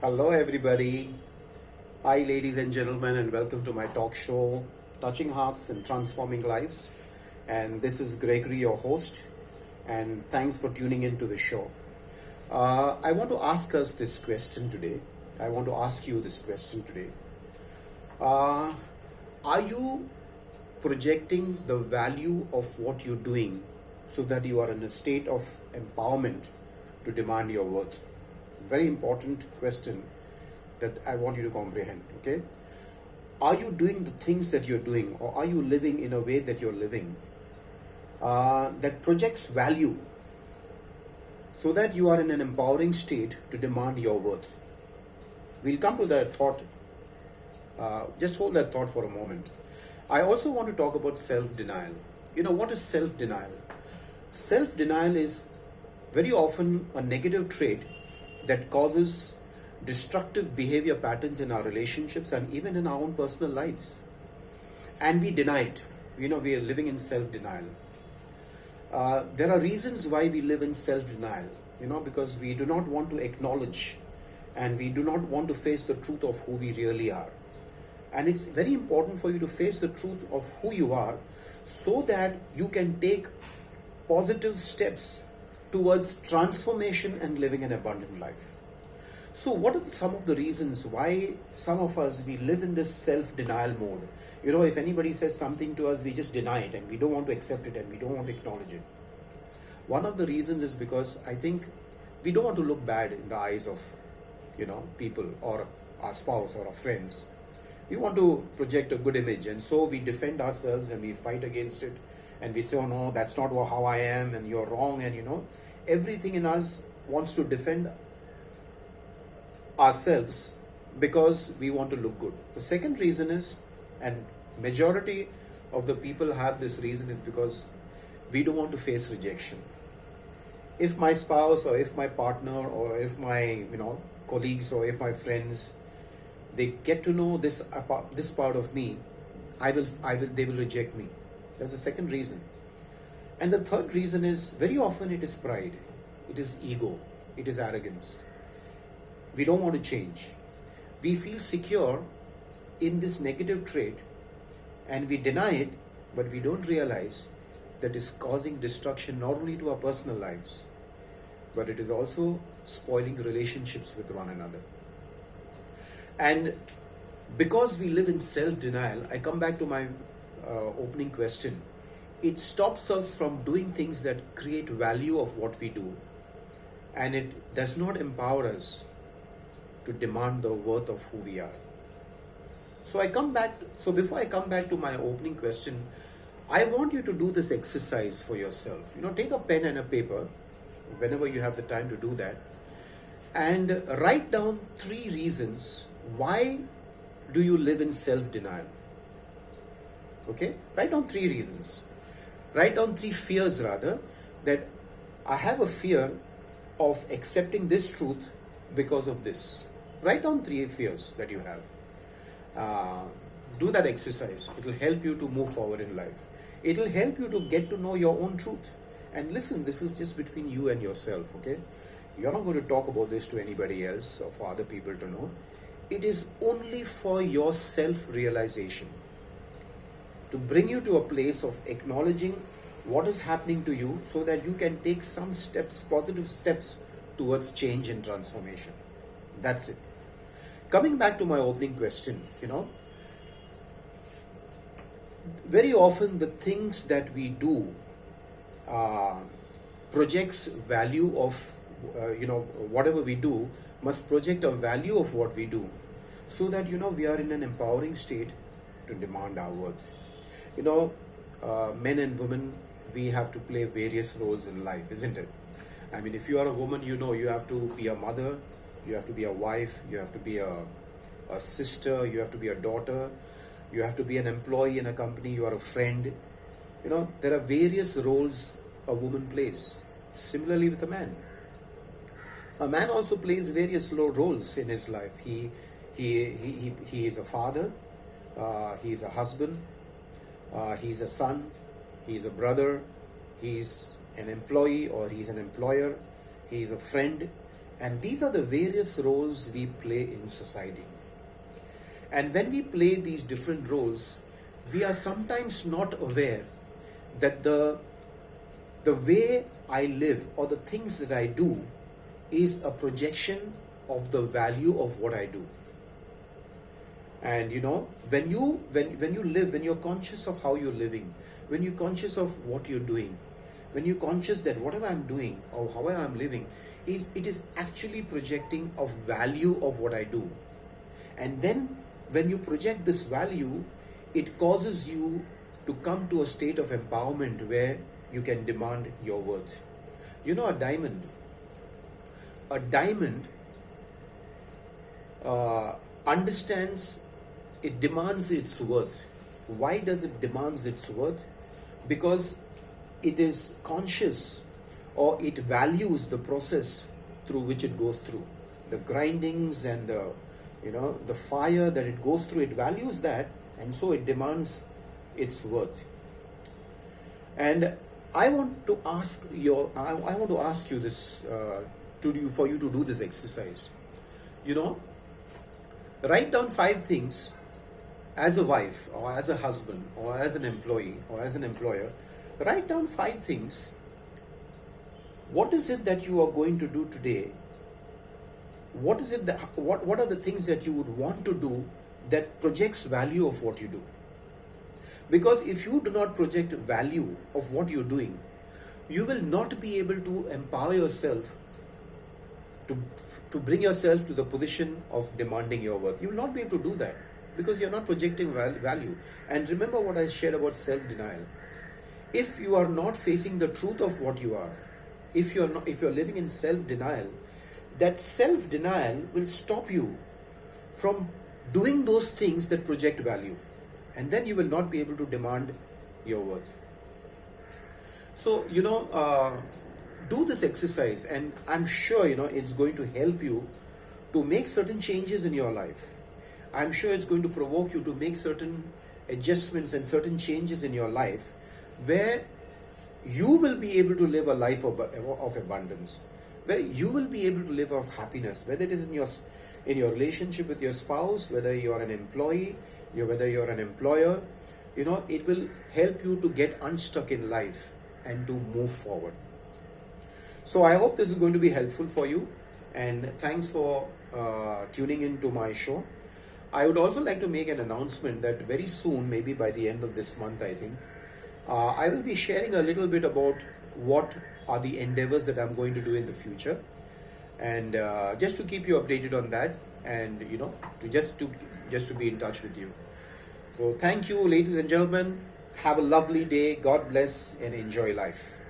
Hello, everybody. Hi, ladies and gentlemen, and welcome to my talk show, Touching Hearts and Transforming Lives. And this is Gregory, your host, and thanks for tuning into the show. I want to ask us this question today. I want to ask you this question today. Uh, are you projecting the value of what you're doing so that you are in a state of empowerment to demand your worth? Very important question that I want you to comprehend. Okay, are you doing the things that you're doing, or are you living in a way that you're living that projects value so that you are in an empowering state to demand your worth? We'll come to that thought. Just hold that thought for a moment. I also want to talk about self-denial. What is self-denial? Self-denial is very often a negative trait that causes destructive behavior patterns in our relationships and even in our own personal lives. And we deny it. We are living in self-denial. There are reasons why we live in self-denial, because we do not want to acknowledge and we do not want to face the truth of who we really are. And it's very important for you to face the truth of who you are so that you can take positive steps towards transformation and living an abundant life. So what are some of the reasons why some of us, we live in this self-denial mode? If anybody says something to us, we just deny it and we don't want to accept it and we don't want to acknowledge it. One of the reasons is because I think we don't want to look bad in the eyes of, people or our spouse or our friends. We want to project a good image, and so we defend ourselves and we fight against it, and we say, oh no, that's not how I am, and you're wrong, and everything in us wants to defend ourselves because we want to look good. The second reason is, and majority of the people have this reason, is because we don't want to face rejection. If my spouse or if my partner or if my colleagues or if my friends, they get to know this part of me, they will reject me. That's the second reason. And the third reason is, very often it is pride, it is ego, it is arrogance. We don't want to change. We feel secure in this negative trait and we deny it, but we don't realize that it's causing destruction not only to our personal lives, but it is also spoiling relationships with one another. And because we live in self-denial, I come back to my opening question. It stops us from doing things that create value of what we do, and it does not empower us to demand the worth of who we are. So before I come back to my opening question, I want you to do this exercise for yourself. Take a pen and a paper whenever you have the time to do that, and write down 3 reasons why do you live in self-denial. Okay? Write down 3 reasons. Write down 3 fears rather, that I have a fear of accepting this truth because of this. Write down 3 fears that you have. Do that exercise. It will help you to move forward in life. It will help you to get to know your own truth. And listen, this is just between you and yourself, okay? You're not going to talk about this to anybody else or for other people to know. It is only for your self-realization, to bring you to a place of acknowledging what is happening to you so that you can take some steps, positive steps towards change and transformation. That's it. Coming back to my opening question, very often the things that we do projects value of, whatever we do must project a value of what we do so that, we are in an empowering state to demand our worth. Men and women, we have to play various roles in life, isn't it? I mean, if you are a woman, you have to be a mother, you have to be a wife, you have to be a sister, you have to be a daughter, you have to be an employee in a company, you are a friend. There are various roles a woman plays. Similarly with a man. A man also plays various roles in his life. He is a father, he is a husband, he's a son, he's a brother, he's an employee or he's an employer, he's a friend, And these are the various roles we play in society. And when we play these different roles, we are sometimes not aware that the way I live or the things that I do is a projection of the value of what I do. And when you live, when you're conscious of how you're living, when you're conscious of what you're doing, when you're conscious that whatever I'm doing or however I'm living, it is actually projecting of value of what I do. And then when you project this value, it causes you to come to a state of empowerment where you can demand your worth. A diamond understands, it demands its worth. Why does it demands its worth? Because it is conscious, or it values the process through which it goes through, the grindings and the fire that it goes through. It values that, and so it demands its worth. And I want to ask you this for you to do this exercise. Write down 5 things as a wife or as a husband or as an employee or as an employer. Write down 5 things. What is it that you are going to do today? What are the things that you would want to do that projects value of what you do? Because if you do not project value of what you're doing, you will not be able to empower yourself to bring yourself to the position of demanding your worth. You will not be able to do that because you're not projecting value. And remember what I shared about self-denial. If you are not facing the truth of what you are, if you're living in self-denial, that self-denial will stop you from doing those things that project value. And then you will not be able to demand your worth. So, do this exercise, and I'm sure, it's going to help you to make certain changes in your life. I'm sure it's going to provoke you to make certain adjustments and certain changes in your life where you will be able to live a life of abundance, where you will be able to live of happiness, whether it is in your relationship with your spouse, whether you're an employee, whether you're an employer. It will help you to get unstuck in life and to move forward. So I hope this is going to be helpful for you, and thanks for tuning in to my show. I would also like to make an announcement that very soon, maybe by the end of this month, I think, I will be sharing a little bit about what are the endeavors that I'm going to do in the future, and just to keep you updated on that, and to be in touch with you. So thank you, ladies and gentlemen. Have a lovely day. God bless and enjoy life.